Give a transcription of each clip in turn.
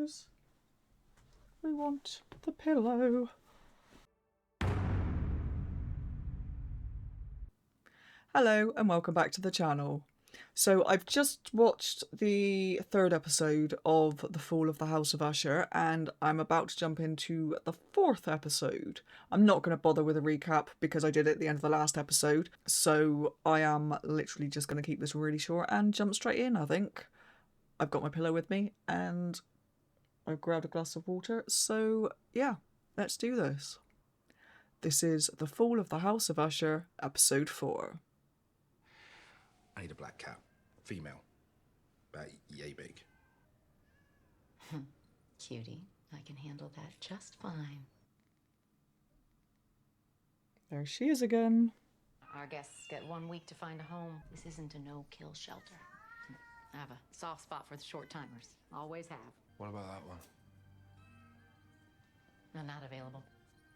pillows. We want the pillow. Hello and welcome back to the channel. So I've just watched the third episode of The Fall of the House of Usher and I'm about to jump into the fourth episode. I'm not going to bother with a recap because I did it at the end of the last episode. So I am literally just going to keep this really short and jump straight in, I think. I've got my pillow with me and I've grabbed a glass of water. So yeah, let's do this. This is The Fall of the House of Usher, episode 4. I need a black cat. Female. About yay big. Cutie, I can handle that just fine. There she is again. Our guests get 1 week to find a home. This isn't a no-kill shelter. I have a soft spot for the short-timers. Always have. What about that one? No, not available.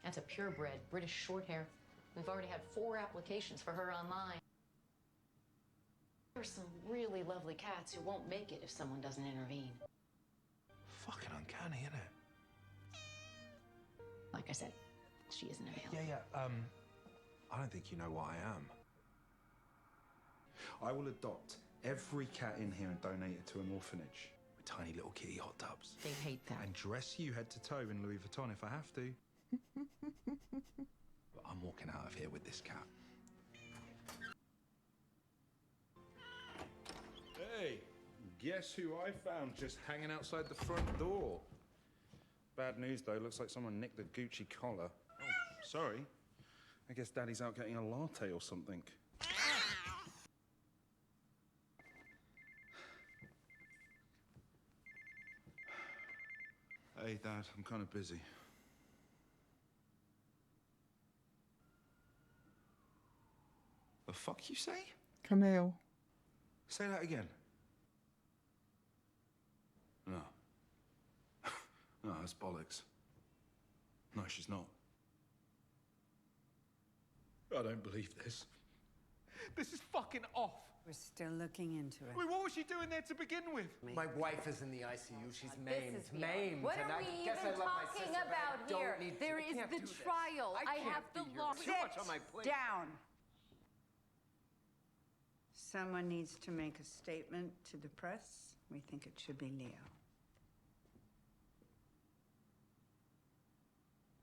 That's a purebred British short hair. We've already had 4 applications for her online. There are some really lovely cats who won't make it if someone doesn't intervene. Fucking uncanny, isn't it? Like I said, she isn't available. Yeah. I don't think you know what I am. I will adopt every cat in here and donate it to an orphanage with tiny little kitty hot tubs. They hate that. And dress you head to toe in Louis Vuitton if I have to. But I'm walking out of here with this cat. Hey, guess who I found just hanging outside the front door? Bad news, though. Looks like someone nicked the Gucci collar. Oh, sorry. I guess Daddy's out getting a latte or something. Hey, Dad, I'm kind of busy. The fuck you say? Camille. Say that again. No. No, that's bollocks. No, she's not. I don't believe this. This is fucking off. We're still looking into it. Wait, what was she doing there to begin with? My wife is in the ICU. She's maimed. This is Maimed. What and are I we guess I even love my talking sister, but I about don't here? need- There I is can't the do this. trial. I can't have the be here. law. Too much on my plate. Down. Someone needs to make a statement to the press. We think it should be Leo.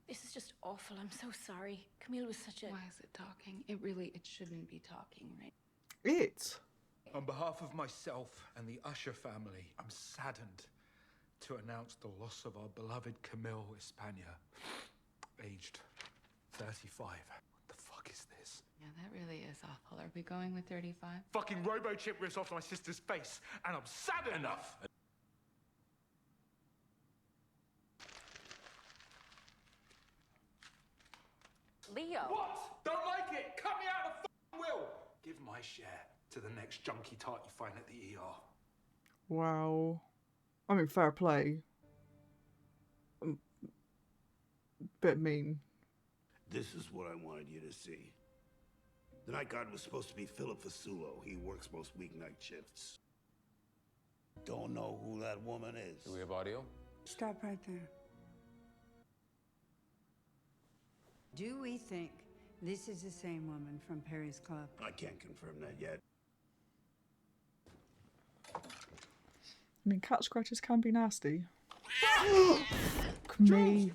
This is just awful. I'm so sorry. Camille was such a... Why is it talking? It shouldn't be talking, right? It. On behalf of myself and the Usher family, I'm saddened to announce the loss of our beloved Camille Espana, aged 35. What the fuck is this? Yeah, that really is awful. Are we going with 35? Fucking robo-chip rips off my sister's face, and I'm saddened enough. Leo. What? Don't like it? Cut me out of the fucking will. Give my share to the next junkie tart you find at the ER. Wow. I mean, fair play. Bit mean. This is what I wanted you to see. The night guard was supposed to be Philip Fasulo. He works most weeknight shifts. Don't know who that woman is. Do we have audio? Stop right there. Do we think this is the same woman from Perry's Club? I can't confirm that yet. I mean, cat scratches can be nasty. Me.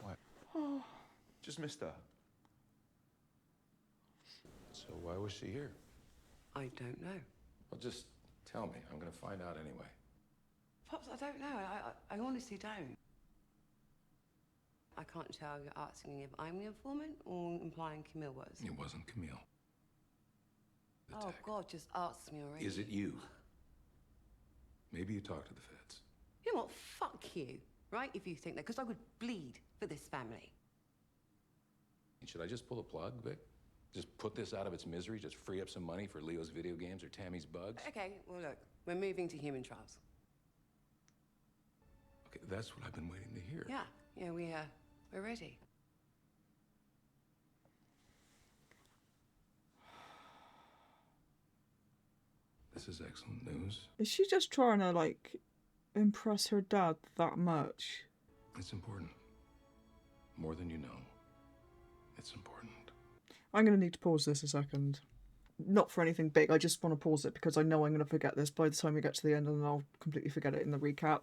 What? Just missed her. So why was she here? I don't know. Well, just tell me. I'm going to find out anyway. Pops, I don't know. I honestly don't. I can't tell. You're asking if I'm the informant or implying Camille was. It wasn't Camille. The Oh, tech. God, just ask me already. Is it you? Maybe you talked to the feds. You know what? Fuck you, right? If you think that, because I would bleed for this family. Should I just pull the plug, Vic? Just put this out of its misery? Just free up some money for Leo's video games or Tammy's bugs? Okay, well, look, we're moving to human trials. Okay, that's what I've been waiting to hear. Yeah, we're ready. This is excellent news. Is she just trying to, like, impress her dad that much? It's important. More than you know. It's important. I'm going to need to pause this a second. Not for anything big, I just want to pause it because I know I'm going to forget this by the time we get to the end, and then I'll completely forget it in the recap.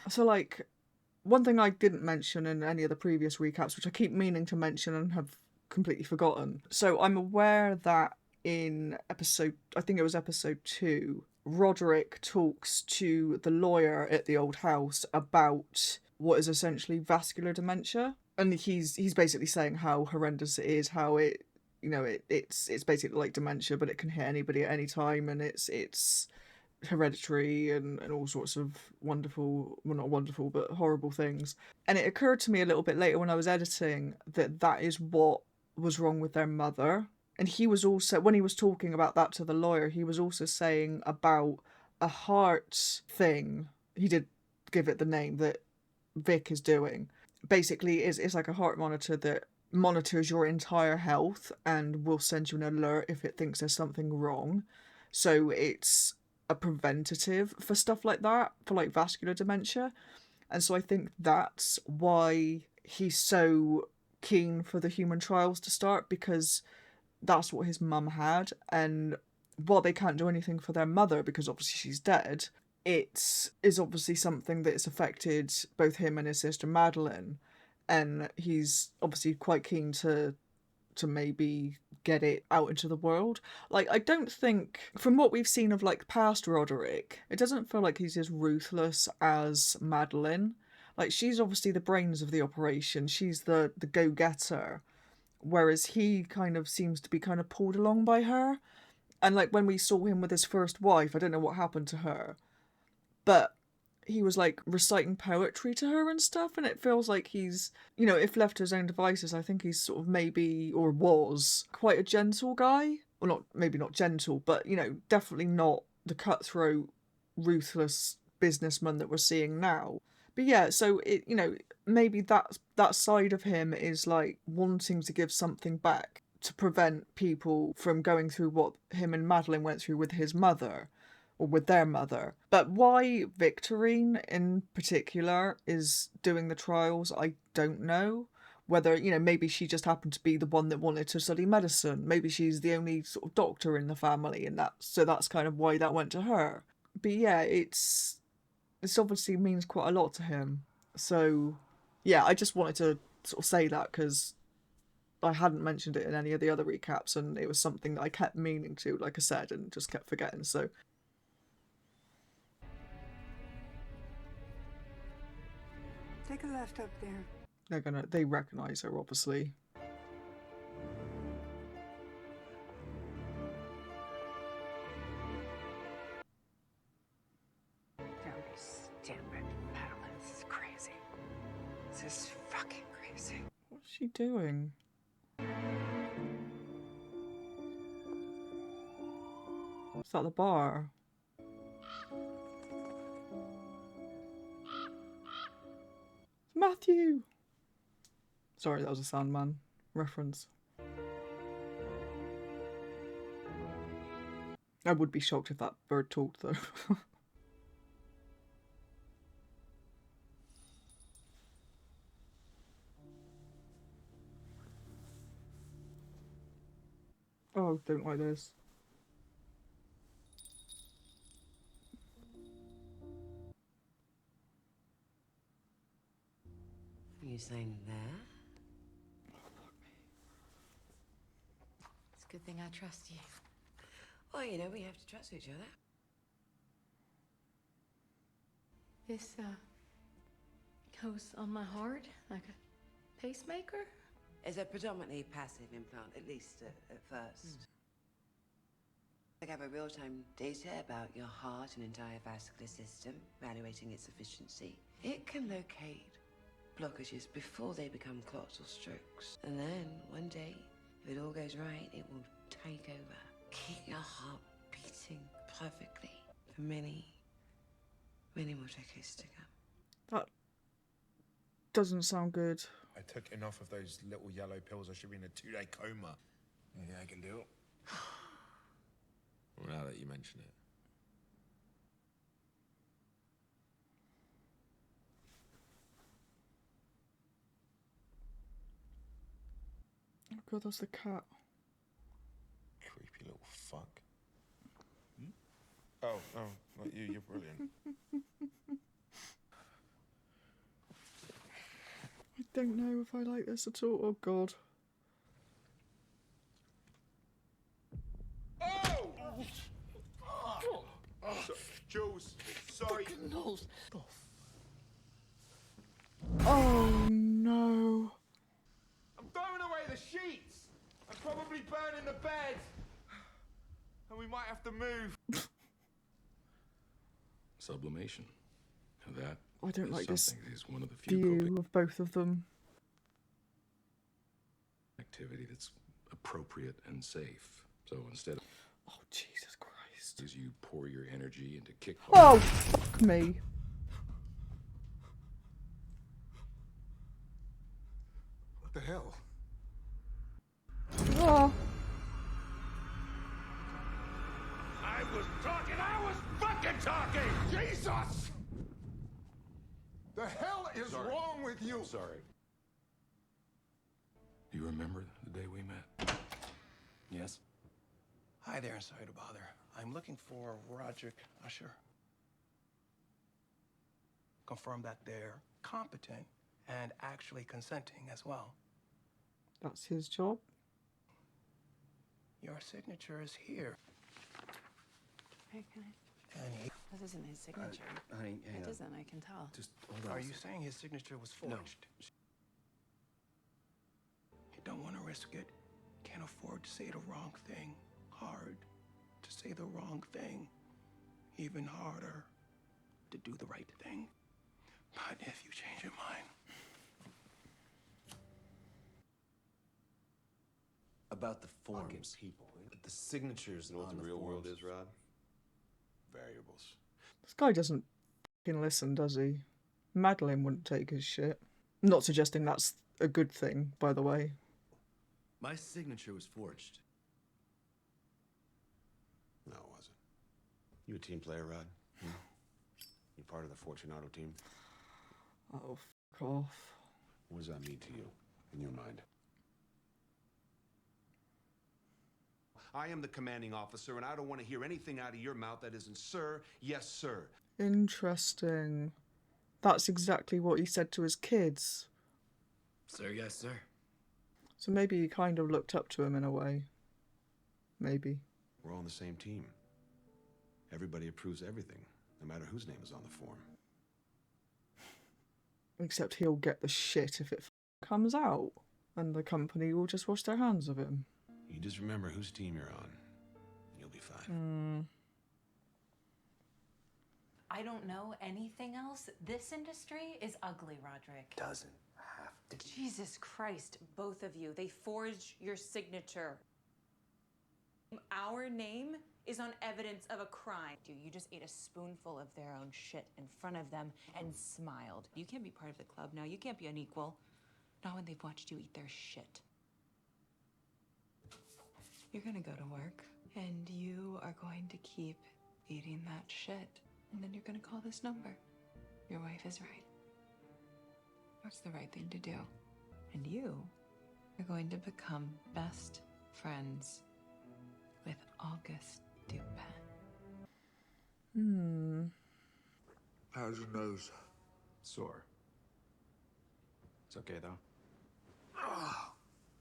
So, like, one thing I didn't mention in any of the previous recaps, which I keep meaning to mention and have completely forgotten. So I'm aware that in I think it was episode 2, Roderick talks to the lawyer at the old house about what is essentially vascular dementia. And he's basically saying how horrendous it is, how it, you know, it's basically like dementia, but it can hit anybody at any time, and it's hereditary and all sorts of wonderful, well, not wonderful, but horrible things. And it occurred to me a little bit later when I was editing that that is what was wrong with their mother. And he was also, when he was talking about that to the lawyer, he was also saying about a heart thing. He did give it the name that Vic is doing. Basically, it's like a heart monitor that monitors your entire health and will send you an alert if it thinks there's something wrong. So it's a preventative for stuff like that, for like vascular dementia. And so I think that's why he's so keen for the human trials to start, because that's what his mum had. And while they can't do anything for their mother because obviously she's dead, it is obviously something that has affected both him and his sister Madeline, and he's obviously quite keen to maybe get it out into the world. Like, I don't think, from what we've seen of like past Roderick, it doesn't feel like he's as ruthless as Madeline. Like, she's obviously the brains of the operation, she's the go-getter, whereas he kind of seems to be kind of pulled along by her. And like when we saw him with his first wife, I don't know what happened to her, but he was like reciting poetry to her and stuff, and it feels like he's, you know, if left to his own devices, I think he's sort of maybe, or was, quite a gentle guy. Well, not, maybe not gentle, but, you know, definitely not the cutthroat, ruthless businessman that we're seeing now. But yeah, so it, you know, maybe that side of him is like wanting to give something back to prevent people from going through what him and Madeline went through with his mother, or with their mother. But why Victorine in particular is doing the trials, I don't know. Whether, you know, maybe she just happened to be the one that wanted to study medicine. Maybe she's the only sort of doctor in the family, and that's kind of why that went to her. But yeah, this obviously means quite a lot to him. So yeah, I just wanted to sort of say that because I hadn't mentioned it in any of the other recaps, and it was something that I kept meaning to, like I said, and just kept forgetting. So Take a left up there. they recognise her, obviously. Don't be stupid, Madeline. This is crazy. This is fucking crazy. What's she doing? Is that the bar? Matthew! Sorry, that was a Sandman reference. I would be shocked if that bird talked, though. Oh, don't like this. Are you saying there? It's a good thing I trust you. Well, you know, we have to trust each other. This, goes on my heart like a pacemaker? It's a predominantly passive implant, at least at first. I gather real-time data about your heart and entire vascular system, evaluating its efficiency. It can locate blockages before they become clots or strokes. And then, one day, if it all goes right, it will take over. Keep your heart beating perfectly for many, many more decades to come. That doesn't sound good. I took enough of those little yellow pills. I should be in a 2-day coma. Yeah, I can do it. Well, now that you mention it. Oh god, that's the cat. Creepy little fuck. Oh, not you. You're brilliant. I don't know if I like this at all. Oh god. Jules, sorry. Oh no. I'm throwing away the sheets. I'm probably burning the bed. And we might have to move. Sublimation. That I don't like this something is one of the few view of both of them. activity that's appropriate and safe. So instead of Oh Jesus Christ. as you pour your energy into kickball. Oh fuck me. What the hell? Oh. I was fucking talking! Jesus! The hell is wrong with you? Sorry. Do you remember the day we met? Yes. Hi there, sorry to bother. I'm looking for Roderick Usher. Confirm that they're competent and actually consenting as well. That's his job. Your signature is here. Hey, can I? And he, This isn't his signature. honey, hang It on. isn't, I can tell. Just hold on. Are you saying his signature was forged? You don't want to risk it. Can't afford to say the wrong thing. Hard to say the wrong thing. Even harder to do the right thing. But if you change your mind. About the forms, people. The signatures You know what on the real forms. world is, Rod? Variables. This guy doesn't fucking listen, does he? Madeline wouldn't take his shit. Not suggesting that's a good thing, by the way. My signature was forged. No, it wasn't. You a team player, Rod? You part of the Fortunato team? Oh, fuck off. What does that mean to you, in your mind? I am the commanding officer, and I don't want to hear anything out of your mouth that isn't sir, yes, sir. Interesting. That's exactly what he said to his kids. Sir, yes, sir. So maybe he kind of looked up to him in a way. Maybe. We're all on the same team. Everybody approves everything, no matter whose name is on the form. Except he'll get the shit if it comes out. And the company will just wash their hands of him. You just remember whose team you're on. You'll be fine. I don't know anything else. This industry is ugly, Roderick. Doesn't have to be. Jesus Christ, both of you. They forged your signature. Our name is on evidence of a crime. You just ate a spoonful of their own shit in front of them and smiled. You can't be part of the club now. You can't be unequal. Not when they've watched you eat their shit. You're gonna go to work, and you are going to keep eating that shit. And then you're gonna call this number. Your wife is right. What's the right thing to do? And you are going to become best friends with August Dupin. How's your nose? Sore. It's okay, though.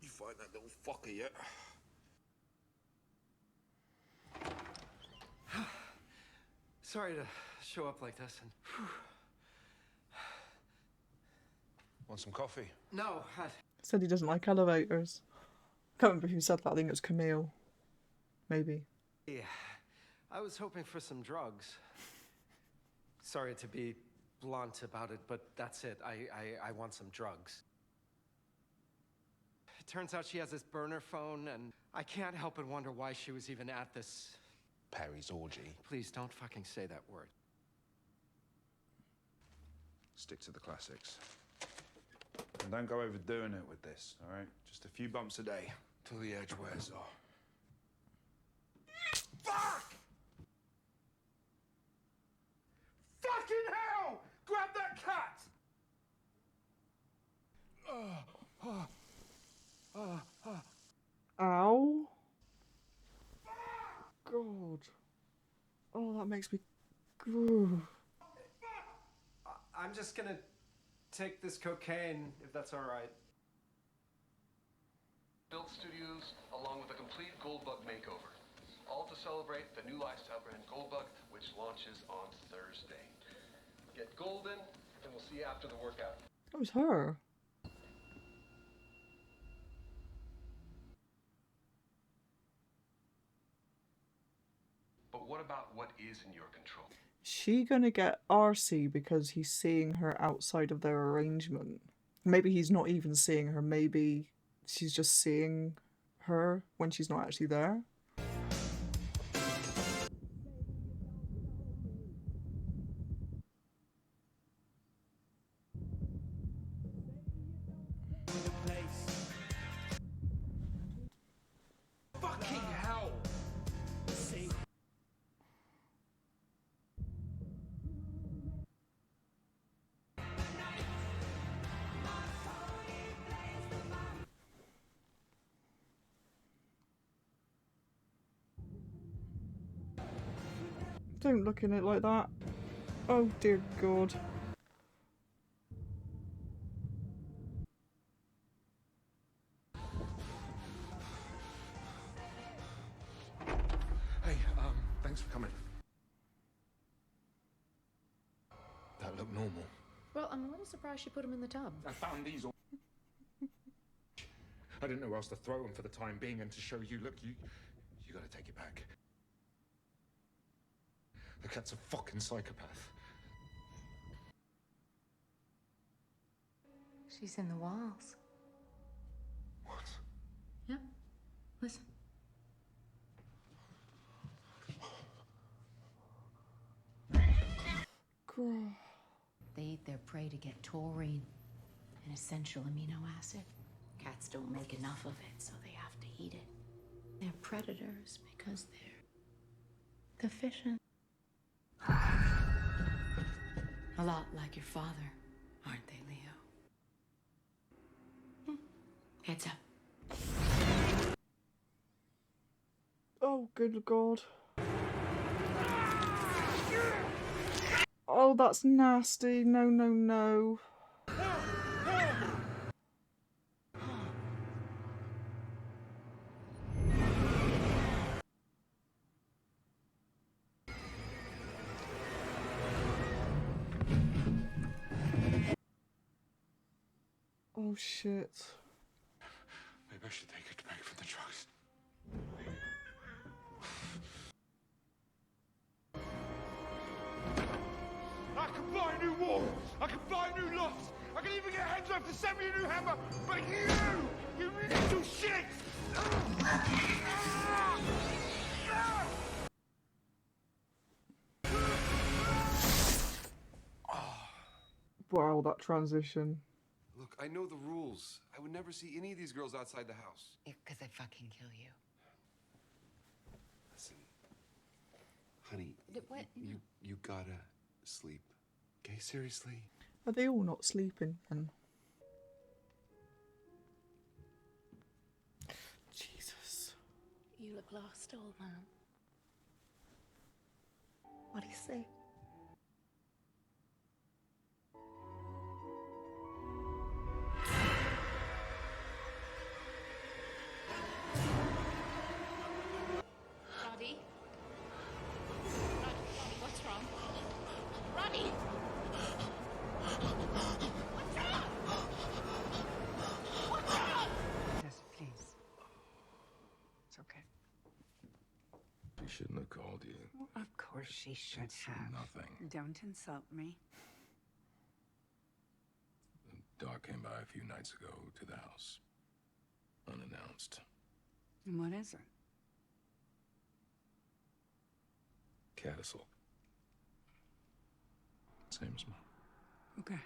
You find that little fucker yet? Sorry to show up like this. And Want some coffee? no, Said he doesn't like elevators. Can't remember who said that. I think it was Camille. Maybe. yeah, I was hoping for some drugs. Sorry to be blunt about it, but that's it. I want some drugs. It turns out she has this burner phone, and I can't help but wonder why she was even at this. Parry's orgy. Please don't fucking say that word. Stick to the classics. And don't go overdoing it with this, all right? Just a few bumps a day till the edge wears off. Fuck! God. Oh, that makes me... Ugh. I'm just gonna take this cocaine, if that's all right. Built studios along with a complete Goldbug makeover. All to celebrate the new lifestyle brand Goldbug, which launches on Thursday. Get golden, and we'll see you after the workout. That was her. But what about what is in your control? Is she gonna get arsey because he's seeing her outside of their arrangement? Maybe he's not even seeing her, maybe she's just seeing her when she's not actually there. Fucking hell! See? Don't look at it like that. Oh dear God. Hey, thanks for coming. That looked normal. Well, I'm a little surprised she put him in the tub. I found these all. I didn't know where else to throw them for the time being, and to show you, look, you gotta take it back. The cat's a fucking psychopath. She's in the walls. What? Yeah. Listen. God. They eat their prey to get taurine, an essential amino acid. Cats don't make enough of it, so they have to eat it. They're predators because they're efficient. A lot like your father, aren't they, Leo? Heads up. Oh, good God. Oh, that's nasty. No, no, no. Oh, shit. Maybe I should take a break from the drugs. I can buy a new wall. I can buy a new loft. I can even get Hedgerow to send me a new hammer. But you little shit! Wow, that transition. Look, I know the rules. I would never see any of these girls outside the house. Because I'd fucking kill you. Listen, honey, What? you gotta sleep. Okay, seriously? Are they all not sleeping then? Jesus. You look lost, old man. What do you say? Roddy? Roddy, what's wrong? Roddy? What's wrong? What's wrong? Just please. It's okay. She shouldn't have called you. Well, of course she should It's have. nothing. Don't insult me. Doc came by a few nights ago to the house. Unannounced. And what is it? Cat assault. Same as mine. Okay.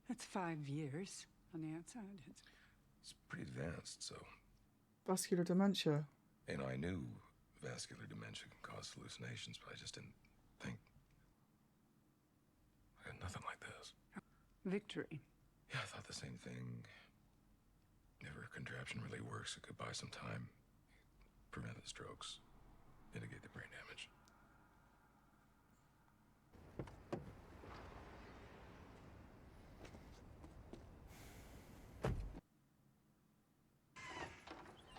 That's 5 years on the outside. It's pretty advanced, so. Vascular dementia. And I knew vascular dementia can cause hallucinations, but I just didn't think. I had nothing like this. Victory. Yeah, I thought the same thing. If her contraption really works, it could buy some time. prevent the strokes, mitigate the brain damage.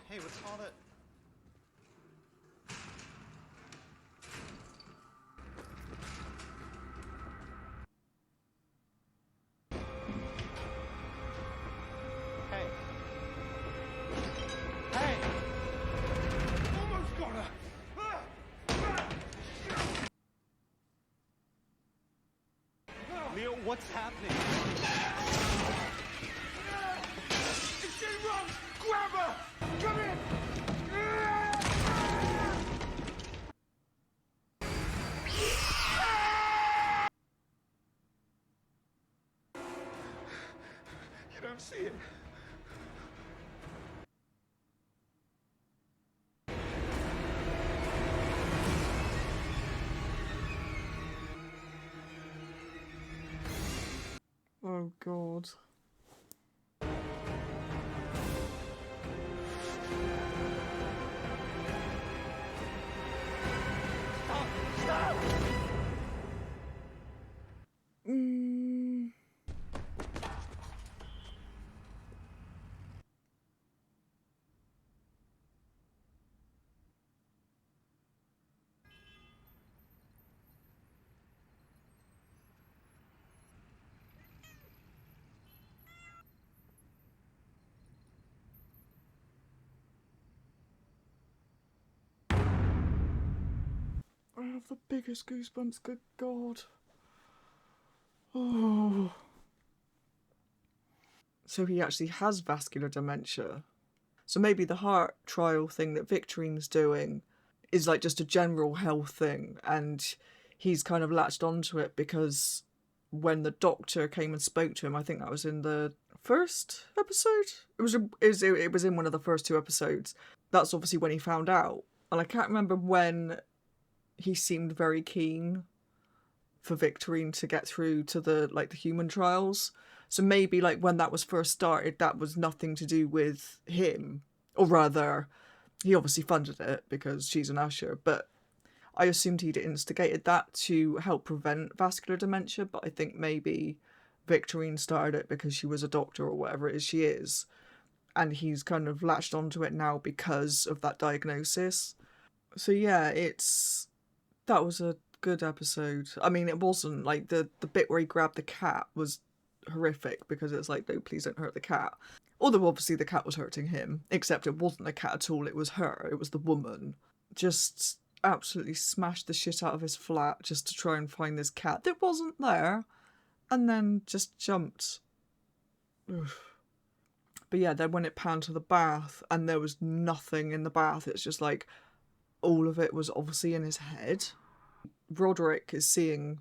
Hey, what's all that? Hey. Hey! Almost got her! Leo, what's happening? If she runs, grab her! Come in! You don't see it. Oh god. Stop! I have the biggest goosebumps, good god. Oh. So he actually has vascular dementia. So maybe the heart trial thing that Victorine's doing is like just a general health thing, and he's kind of latched onto it because when the doctor came and spoke to him, I think that was in the first episode. It was in one of the first two episodes. That's obviously when he found out, and I can't remember when he seemed very keen for Victorine to get through to the human trials. So maybe like when that was first started, that was nothing to do with him, or rather, he obviously funded it because she's an usher, but I assumed he'd instigated that to help prevent vascular dementia, but I think maybe Victorine started it because she was a doctor or whatever it is she is, and he's kind of latched onto it now because of that diagnosis. So yeah, that was a good episode. I mean, it wasn't like the bit where he grabbed the cat was horrific because it's like, no, please don't hurt the cat. Although obviously the cat was hurting him, except it wasn't a cat at all, it was her, it was the woman. Just absolutely smashed the shit out of his flat just to try and find this cat that wasn't there, and then just jumped. Oof. But yeah, then when it panned to the bath and there was nothing in the bath, it's just like all of it was obviously in his head. Roderick is seeing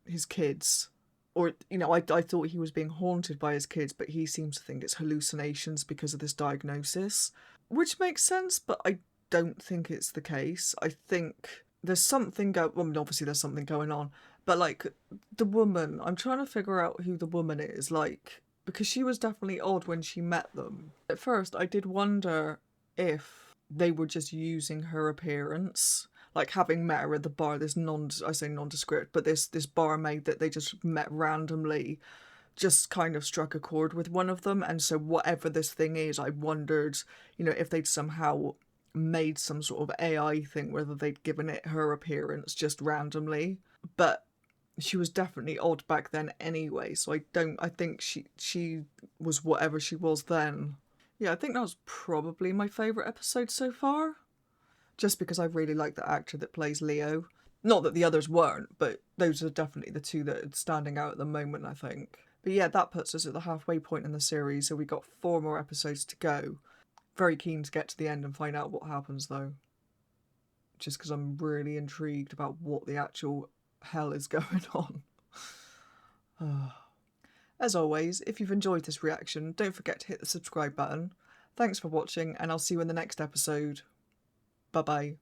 his kids, or I thought he was being haunted by his kids, but he seems to think it's hallucinations because of this diagnosis, which makes sense, but I don't think it's the case. I think there's something obviously there's something going on, but like the woman, I'm trying to figure out who the woman is, like, because she was definitely odd when she met them. At first I did wonder if they were just using her appearance, like having met her at the bar, this nondescript, but this barmaid that they just met randomly just kind of struck a chord with one of them, and so whatever this thing is, I wondered, if they'd somehow made some sort of AI thing, whether they'd given it her appearance just randomly. But she was definitely odd back then anyway, so I think she was whatever she was then. Yeah, I think that was probably my favourite episode so far. Just because I really like the actor that plays Leo. Not that the others weren't, but those are definitely the two that are standing out at the moment, I think. But yeah, that puts us at the halfway point in the series, so we got 4 more episodes to go. Very keen to get to the end and find out what happens, though. Just because I'm really intrigued about what the actual hell is going on. As always, if you've enjoyed this reaction, don't forget to hit the subscribe button. Thanks for watching, and I'll see you in the next episode. Bye-bye.